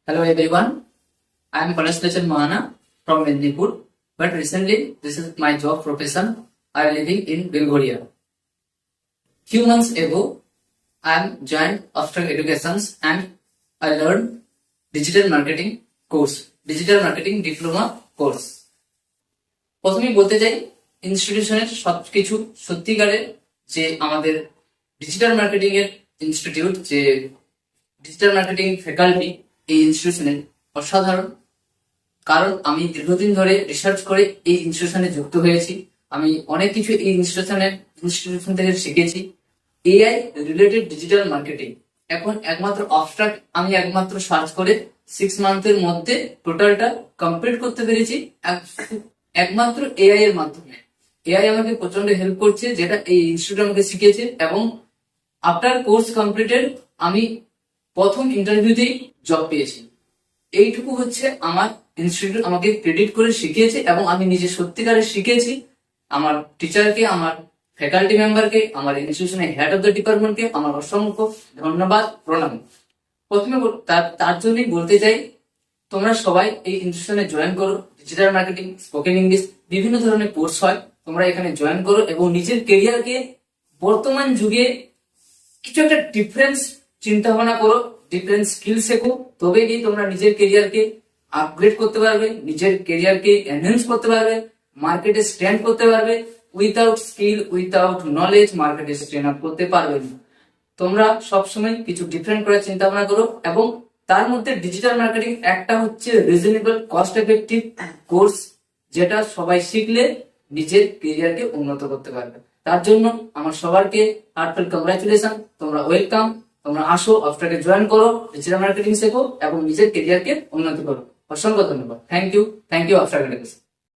Hello everyone, I am Palastachan Mahana from Mendipur, but recently this is my job profession. I am living in Bilgoria. Few months ago, I am joined Abstract Educations and I learned digital marketing course, digital marketing diploma course. প্রথমেই বলতে চাই ইনস্টিটিউশনের সবকিছু সত্যিকারের যে আমাদের digital marketing এর institute যে digital marketing faculty এই ইনস্টিটিউশনের অসাধারণ। কারণ আমি দীর্ঘদিন ধরে রিসার্চ করে এই ইনস্টিটিউশনে যুক্ত হয়েছি। আমি অনেক কিছু এই ইনস্টিটিউশন থেকে শিখেছি। এআই রিলেটেড ডিজিটাল মার্কেটিং এখন একমাত্র অবস্ট্রাক্ট আমি একমাত্র সার্চ করে 6 মান্থের মধ্যে টোটালটা কমপ্লিট করতে পেরেছি একমাত্র এআই এর মাধ্যমে। এআই আমাকে প্রচন্ড হেল্প করছে, যেটা এই ইনস্টিটিউট আমাকে শিখিয়েছে। এবং আফটার কোর্স কমপ্লিটেড আমি প্রথম ইন্টারভিউতেই জব পেয়েছি। এইটুকু হচ্ছে আমার ইনস্টিটিউট আমাকে ক্রেডিট করে শিখিয়েছে এবং আমি নিজে সত্যিকারের শিখেছি। আমার টিচারকে, আমার ফ্যাকাল্টি মেম্বারকে, আমার ইনস্টিটিউশনের হেড অফ দ্য ডিপার্টমেন্টকে আমার অসংখ্য ধন্যবাদ, প্রণাম। প্রথমে তার জন্যই বলতে চাই, তোমরা সবাই এই ইনস্টিটিউশনে জয়েন করো। ডিজিটাল মার্কেটিং, স্পোকেন ইংলিশ, বিভিন্ন ধরনের কোর্স হয়, তোমরা এখানে জয়েন করো এবং নিজের কেরিয়ারকে বর্তমান যুগে কিছু একটা ডিফারেন্স চিন্তা ভাবনা করো, ডিফারেন্ট স্কিল শেখো। তবে গিয়ে তোমরা নিজের কেরিয়ারকে আপগ্রেড করতে পারবে, নিজের কেরিয়ারকে এনহ্যান্স করতে পারবে, মার্কেটে স্ট্যান্ড করতে পারবে। উইথাউট স্কিল, উইথাউট নলেজ মার্কেটে স্ট্যান্ড আপ করতে পারবে না। তোমরা সবসময় কিছু ডিফারেন্ট করার চিন্তা ভাবনা করো এবং তার মধ্যে ডিজিটাল মার্কেটিং একটা হচ্ছে রিজনেবল কস্ট এফেক্টিভ কোর্স, যেটা সবাই শিখলে নিজের কেরিয়ারকে উন্নত করতে পারবে। তার জন্য আমার সবারকে হার্টফেল কংগ্রাচুলেশন, তোমরা ওয়েলকাম। তোমরা আসো, অবস্ট্রাকে জয়েন করো, ডিজিটাল মার্কেটিং শেখো এবং নিজের কেরিয়ারকে উন্নতি করো। অসংখ্য ধন্যবাদ। Thank you Abstract education.